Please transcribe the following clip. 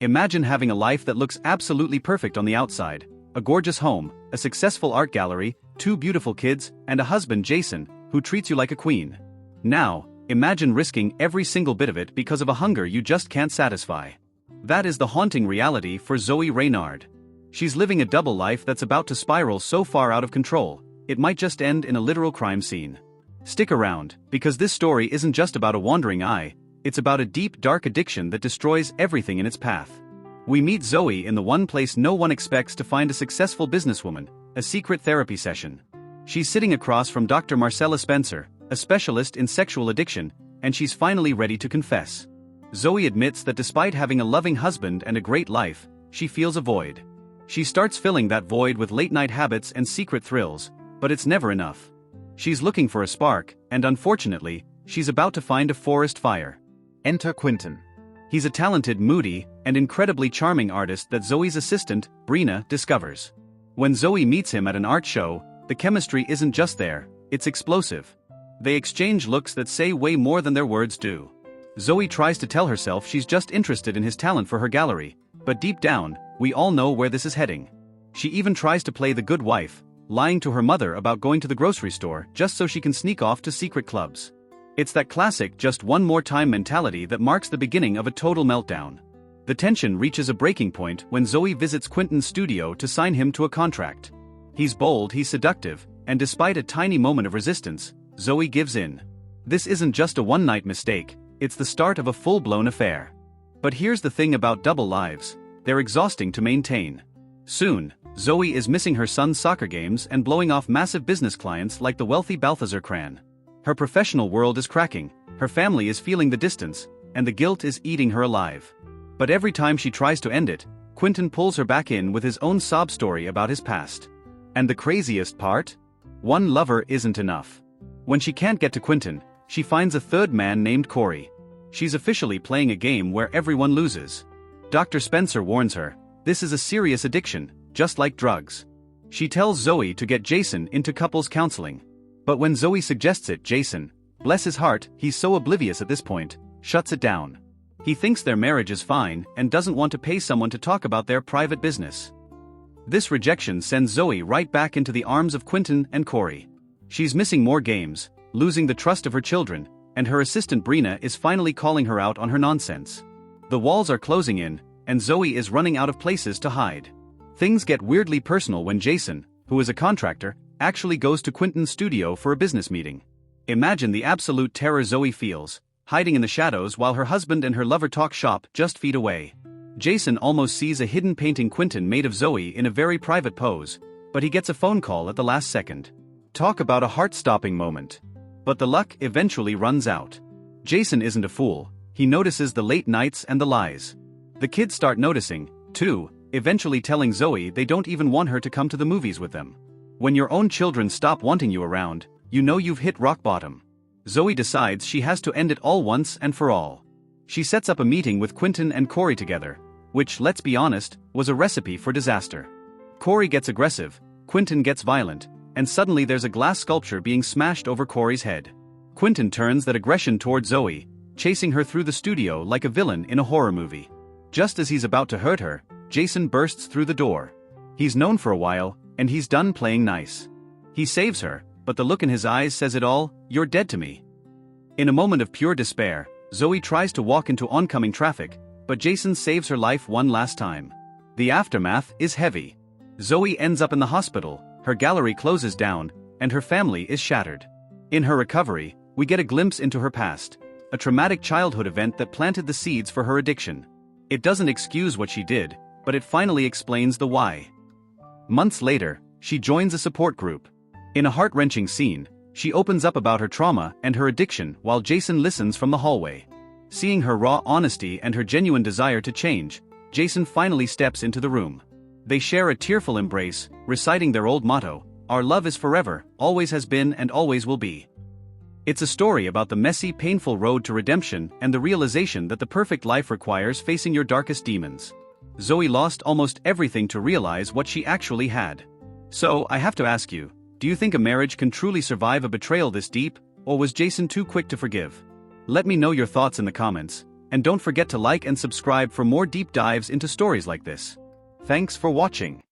Imagine having a life that looks absolutely perfect on the outside: a gorgeous home, a successful art gallery, 2 beautiful kids, and a husband, Jason, who treats you like a queen. Now, imagine risking every single bit of it because of a hunger you just can't satisfy. That is the haunting reality for Zoe Reynard. She's living a double life that's about to spiral so far out of control, it might just end in a literal crime scene. Stick around, because this story isn't just about a wandering eye, it's about a deep, dark addiction that destroys everything in its path. We meet Zoe in the one place no one expects to find a successful businesswoman: a secret therapy session. She's sitting across from Dr. Marcella Spencer, a specialist in sexual addiction, and she's finally ready to confess. Zoe admits that despite having a loving husband and a great life, she feels a void. She starts filling that void with late-night habits and secret thrills, but it's never enough. She's looking for a spark, and unfortunately, she's about to find a forest fire. Enter Quentin. He's a talented, moody, and incredibly charming artist that Zoe's assistant, Brina, discovers. When Zoe meets him at an art show, the chemistry isn't just there, it's explosive. They exchange looks that say way more than their words do. Zoe tries to tell herself she's just interested in his talent for her gallery, but deep down, we all know where this is heading. She even tries to play the good wife, lying to her mother about going to the grocery store just so she can sneak off to secret clubs. It's that classic just one more time mentality that marks the beginning of a total meltdown. The tension reaches a breaking point when Zoe visits Quentin's studio to sign him to a contract. He's bold, he's seductive, and despite a tiny moment of resistance, Zoe gives in. This isn't just a one-night mistake, it's the start of a full-blown affair. But here's the thing about double lives: they're exhausting to maintain. Soon, Zoe is missing her son's soccer games and blowing off massive business clients like the wealthy Balthazar Cran. Her professional world is cracking, her family is feeling the distance, and the guilt is eating her alive. But every time she tries to end it, Quentin pulls her back in with his own sob story about his past. And the craziest part? One lover isn't enough. When she can't get to Quentin, she finds a third man named Corey. She's officially playing a game where everyone loses. Dr. Spencer warns her, this is a serious addiction, just like drugs. She tells Zoe to get Jason into couples counseling. But when Zoe suggests it, Jason, bless his heart, he's so oblivious at this point, shuts it down. He thinks their marriage is fine and doesn't want to pay someone to talk about their private business. This rejection sends Zoe right back into the arms of Quentin and Corey. She's missing more games, losing the trust of her children, and her assistant Brina is finally calling her out on her nonsense. The walls are closing in, and Zoe is running out of places to hide. Things get weirdly personal when Jason, who is a contractor, actually goes to Quentin's studio for a business meeting. Imagine the absolute terror Zoe feels, hiding in the shadows while her husband and her lover talk shop just feet away. Jason almost sees a hidden painting Quentin made of Zoe in a very private pose, but he gets a phone call at the last second. Talk about a heart-stopping moment. But the luck eventually runs out. Jason isn't a fool, he notices the late nights and the lies. The kids start noticing, too, eventually telling Zoe they don't even want her to come to the movies with them. When your own children stop wanting you around, you know you've hit rock bottom. Zoe decides she has to end it all once and for all. She sets up a meeting with Quentin and Corey together, which, let's be honest, was a recipe for disaster. Corey gets aggressive, Quentin gets violent, and suddenly there's a glass sculpture being smashed over Corey's head. Quentin turns that aggression toward Zoe, chasing her through the studio like a villain in a horror movie. Just as he's about to hurt her, Jason bursts through the door. He's known for a while, and he's done playing nice. He saves her, but the look in his eyes says it all: you're dead to me. In a moment of pure despair, Zoe tries to walk into oncoming traffic, but Jason saves her life one last time. The aftermath is heavy. Zoe ends up in the hospital, her gallery closes down, and her family is shattered. In her recovery, we get a glimpse into her past, a traumatic childhood event that planted the seeds for her addiction. It doesn't excuse what she did, but it finally explains the why. Months later, she joins a support group. In a heart-wrenching scene, she opens up about her trauma and her addiction while Jason listens from the hallway. Seeing her raw honesty and her genuine desire to change, Jason finally steps into the room. They share a tearful embrace, reciting their old motto, "Our love is forever, always has been and always will be." It's a story about the messy, painful road to redemption and the realization that the perfect life requires facing your darkest demons. Zoe lost almost everything to realize what she actually had. So, I have to ask you, do you think a marriage can truly survive a betrayal this deep, or was Jason too quick to forgive? Let me know your thoughts in the comments, and don't forget to like and subscribe for more deep dives into stories like this. Thanks for watching.